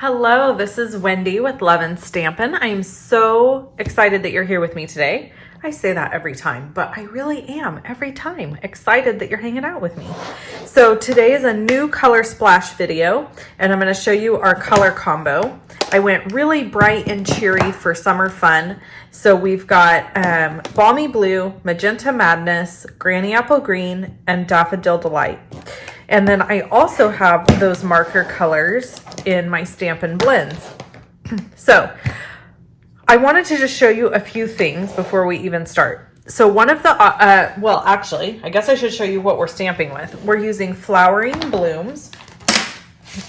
Hello, this is Wendy with Love and Stampin'. I am so excited that you're here with me today. I say that every time, but I really am every time excited that you're hanging out with me. So today is a new color splash video, and I'm going to show you our color combo. I went really bright and cheery for summer fun. So we've got Balmy Blue, Magenta Madness, Granny Apple Green, and Daffodil Delight. And then I also have those marker colors in my Stampin' Blends. So I wanted to just show you a few things before we even start. So one of the, well, actually, I guess I should show you what we're stamping with. We're using Flowering Blooms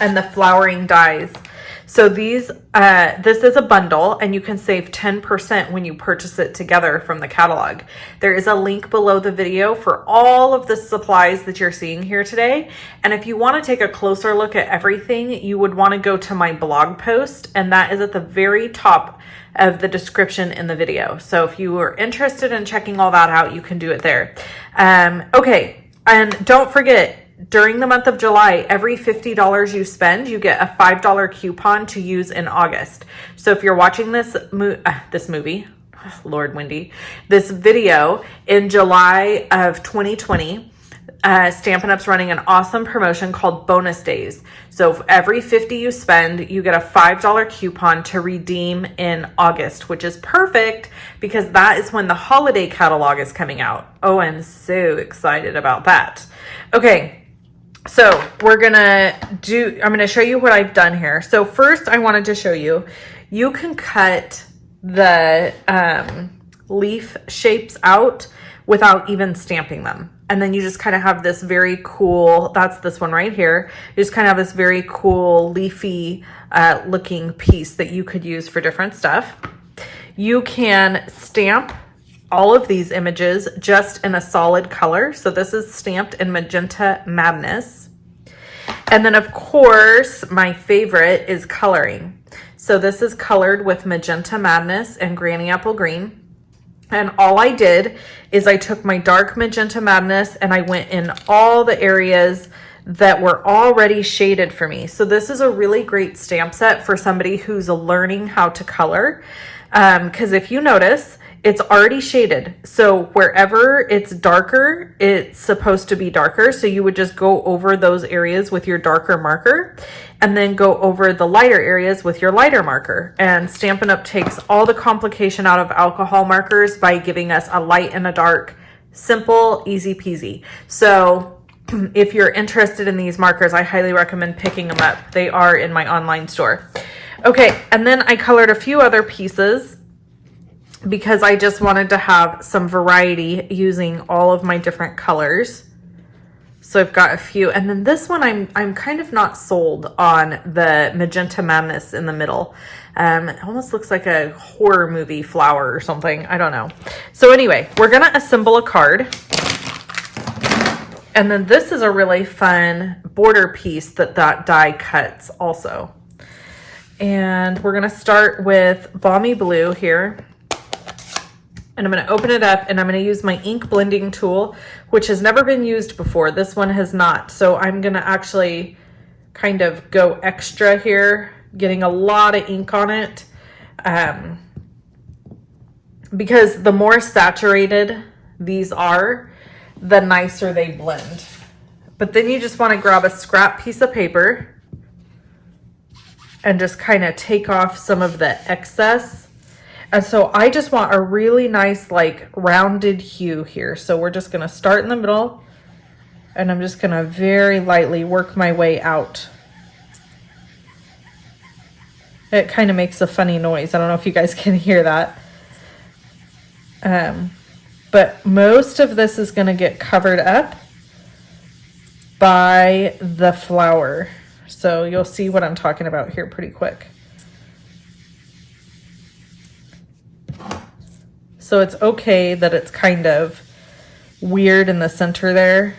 and the Flowering Dies. So these, this is a bundle, and you can save 10% when you purchase it together from the catalog. There is a link below the video for all of the supplies that you're seeing here today. And if you want to take a closer look at everything, you would want to go to my blog post, and that is at the very top of the description in the video. So if you are interested in checking all that out, you can do it there. Okay, and don't forget, during the month of July, every $50 you spend, you get a $5 coupon to use in August. So if you're watching this movie, Lord Wendy, this video in July of 2020, Stampin' Up's running an awesome promotion called Bonus Days. So for every $50 you spend, you get a $5 coupon to redeem in August, which is perfect because that is when the holiday catalog is coming out. Oh, I'm so excited about that. Okay. So I'm gonna show you what I've done here. So first I wanted to show you, you can cut the leaf shapes out without even stamping them. And then you just kind of have this very cool, that's this one right here. You just kind of have this very cool leafy looking piece that you could use for different stuff. You can stamp all of these images just in a solid color. So this is stamped in Magenta Madness. And then of course, my favorite is coloring. So this is colored with Magenta Madness and Granny Apple Green. And all I did is I took my dark Magenta Madness and I went in all the areas that were already shaded for me. So this is a really great stamp set for somebody who's learning how to color. Because if you notice, it's already shaded. So wherever it's darker, it's supposed to be darker. So you would just go over those areas with your darker marker and then go over the lighter areas with your lighter marker. And Stampin' Up! Takes all the complication out of alcohol markers by giving us a light and a dark, simple, easy peasy. So if you're interested in these markers, I highly recommend picking them up. They are in my online store. Okay, and then I colored a few other pieces because I just wanted to have some variety using all of my different colors. So I've got a few, and then this one I'm kind of not sold on the Magenta Madness in the middle. It almost looks like a horror movie flower or something. I don't know. So anyway, we're gonna assemble a card. And then this is a really fun border piece that die cuts also. And we're gonna start with Balmy Blue here. And I'm going to open it up and I'm going to use my ink blending tool, which has never been used before. This one has not. So I'm going to actually kind of go extra here, getting a lot of ink on it. Because the more saturated these are, the nicer they blend. But then you just want to grab a scrap piece of paper and just kind of take off some of the excess. And so I just want a really nice, like, rounded hue here. So we're just going to start in the middle, and I'm just going to very lightly work my way out. It kind of makes a funny noise. I don't know if you guys can hear that. But most of this is going to get covered up by the flower. So you'll see what I'm talking about here pretty quick. So it's okay that it's kind of weird in the center there.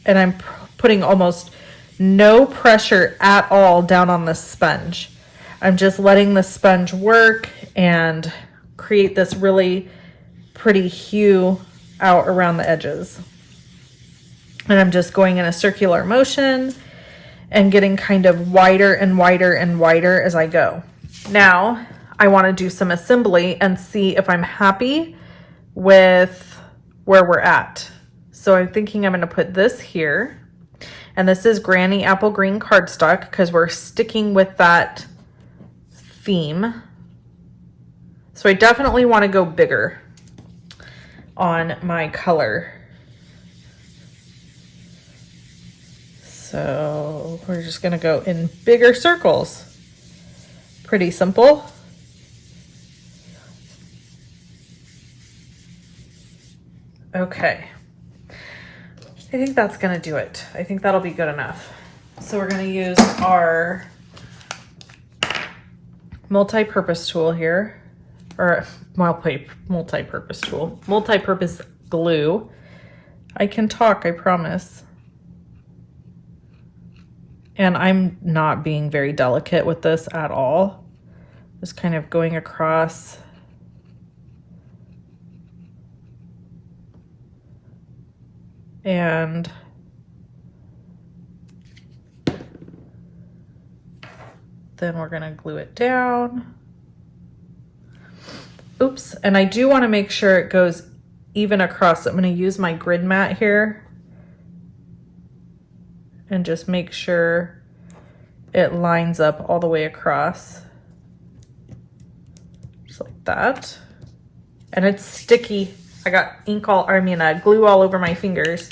And I'm putting almost no pressure at all down on the sponge. I'm just letting the sponge work and create this really pretty hue out around the edges. And I'm just going in a circular motion and getting kind of wider and wider and wider as I go. Now I want to do some assembly and see if I'm happy with where we're at. So I'm thinking I'm going to put this here, and this is Granny Apple Green cardstock because we're sticking with that theme. So I definitely want to go bigger on my color. So we're just going to go in bigger circles. Pretty simple. Okay. I think that's going to do it. I think that'll be good enough. So we're going to use our multi-purpose tool here, or multi-purpose tool, multi-purpose glue. I can talk, I promise. And I'm not being very delicate with this at all. Just kind of going across. And then we're going to glue it down. Oops, and I do want to make sure it goes even across. I'm going to use my grid mat here and just make sure it lines up all the way across. Just like that. And it's sticky. I got glue all over my fingers.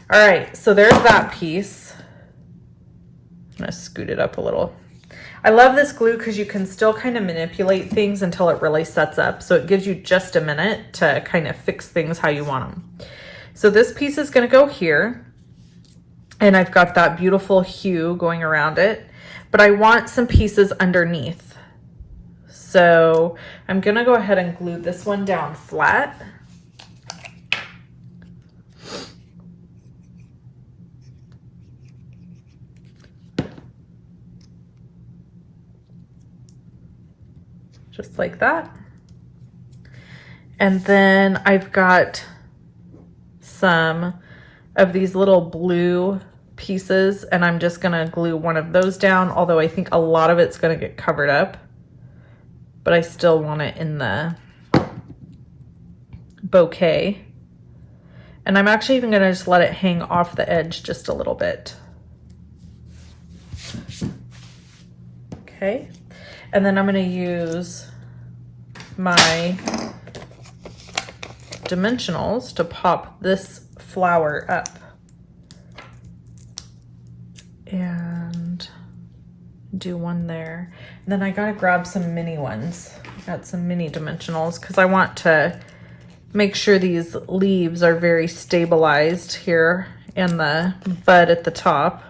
All right, so there's that piece. I'm gonna scoot it up a little. I love this glue because you can still kind of manipulate things until it really sets up. So it gives you just a minute to kind of fix things how you want them. So this piece is gonna go here. And I've got that beautiful hue going around it, but I want some pieces underneath. So I'm gonna go ahead and glue this one down flat. Just like that. And then I've got some of these little blue pieces, and I'm just gonna glue one of those down, although I think a lot of it's gonna get covered up, but I still want it in the bouquet. And I'm actually even gonna just let it hang off the edge just a little bit. Okay, and then I'm gonna use my dimensionals to pop this flower up. And do one there. And then I gotta grab some mini ones. I got some mini dimensionals because I want to make sure these leaves are very stabilized here and the bud at the top.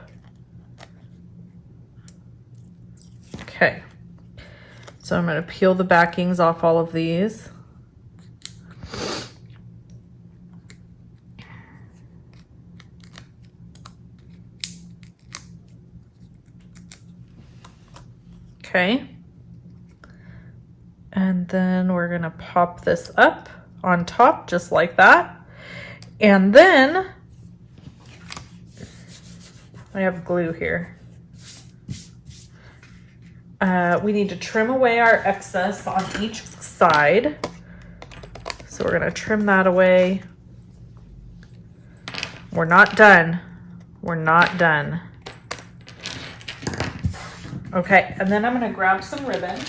Okay, so I'm gonna peel the backings off all of these. Okay, and then we're gonna pop this up on top just like that. And then I have glue here. We need to trim away our excess on each side. So we're gonna trim that away. We're not done. We're not done. Okay, and then I'm gonna grab some ribbon.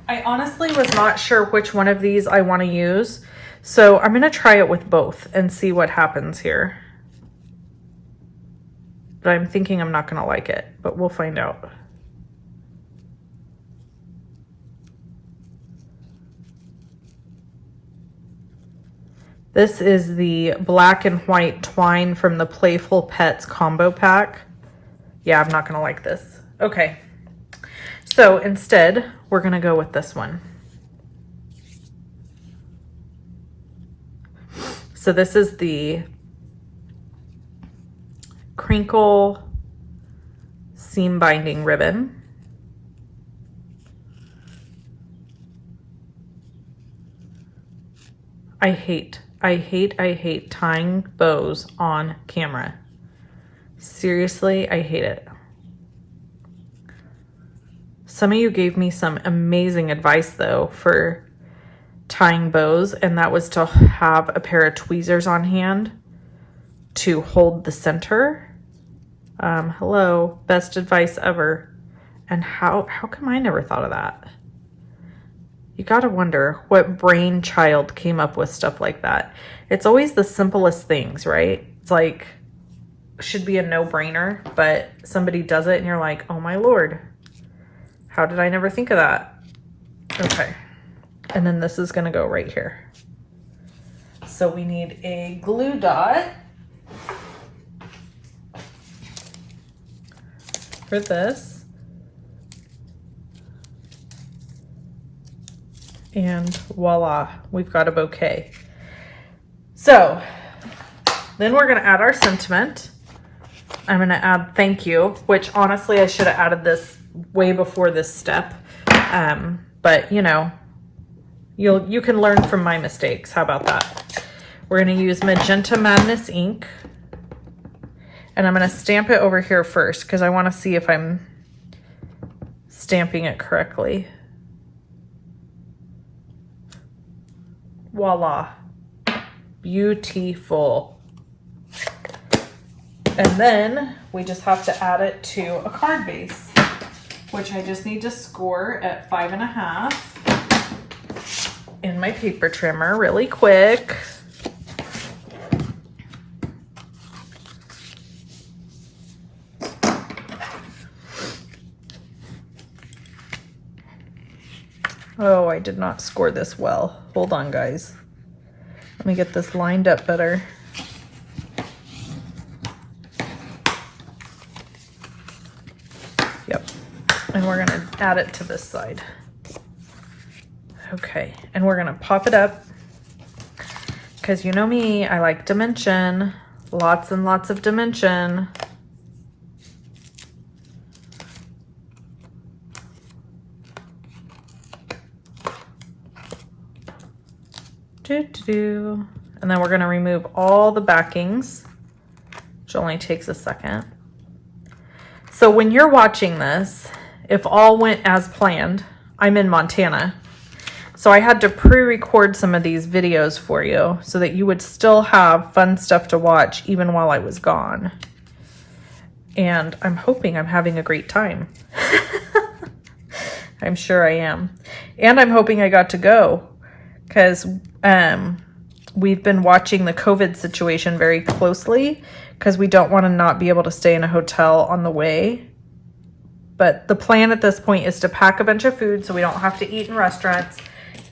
I honestly was not sure which one of these I want to use, so I'm gonna try it with both and see what happens here. But I'm thinking I'm not gonna like it, but we'll find out. This is the black and white twine from the Playful Pets combo pack. Yeah, I'm not gonna like this. Okay, so instead, we're gonna go with this one. So this is the crinkle seam binding ribbon. I hate tying bows on camera. Seriously, I hate it. Some of you gave me some amazing advice though for tying bows, and that was to have a pair of tweezers on hand to hold the center. Hello, best advice ever. And how come I never thought of that? You gotta wonder what brainchild came up with stuff like that. It's always the simplest things, right? It's like, should be a no-brainer, but somebody does it and you're like, oh my Lord, how did I never think of that? Okay, and then this is gonna go right here. So we need a glue dot for this. And voila, we've got a bouquet. So then we're gonna add our sentiment. I'm gonna add thank you, which honestly I should have added this way before this step. But you know, you can learn from my mistakes. How about that? We're gonna use Magenta Madness ink. And I'm gonna stamp it over here first because I wanna see if I'm stamping it correctly. Voila, beautiful. And then we just have to add it to a card base, which I just need to score at 5.5 in my paper trimmer really quick. Oh, I did not score this well. Hold on, guys. Let me get this lined up better. Yep. And we're gonna add it to this side. Okay, and we're gonna pop it up. Because you know me, I like dimension. Lots and lots of dimension. And then we're going to remove all the backings, which only takes a second. So when you're watching this, if all went as planned, I'm in Montana. So I had to pre-record some of these videos for you so that you would still have fun stuff to watch even while I was gone. And I'm hoping I'm having a great time. I'm sure I am. And I'm hoping I got to go. Because we've been watching the COVID situation very closely because we don't want to not be able to stay in a hotel on the way. But the plan at this point is to pack a bunch of food so we don't have to eat in restaurants,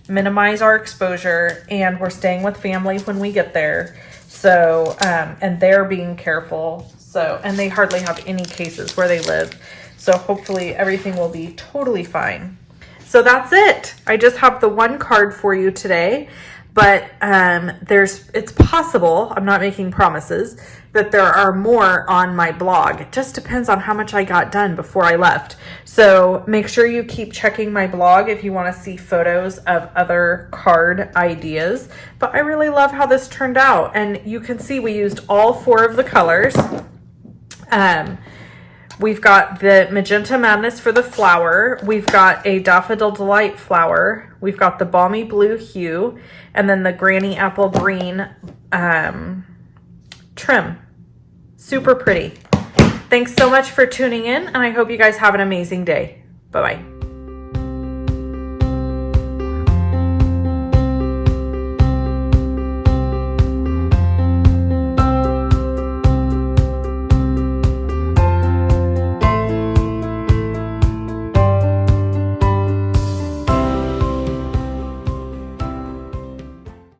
minimize our exposure, and we're staying with family when we get there. So, and they're being careful. So, and they hardly have any cases where they live. So hopefully everything will be totally fine. So that's it. I just have the one card for you today, but it's possible, I'm not making promises, that there are more on my blog. It just depends on how much I got done before I left. So make sure you keep checking my blog if you want to see photos of other card ideas. But I really love how this turned out. And you can see we used all 4 of the colors. We've got the Magenta Madness for the flower. We've got a Daffodil Delight flower. We've got the Balmy Blue hue. And then the Granny Apple Green trim. Super pretty. Thanks so much for tuning in, and I hope you guys have an amazing day. Bye-bye.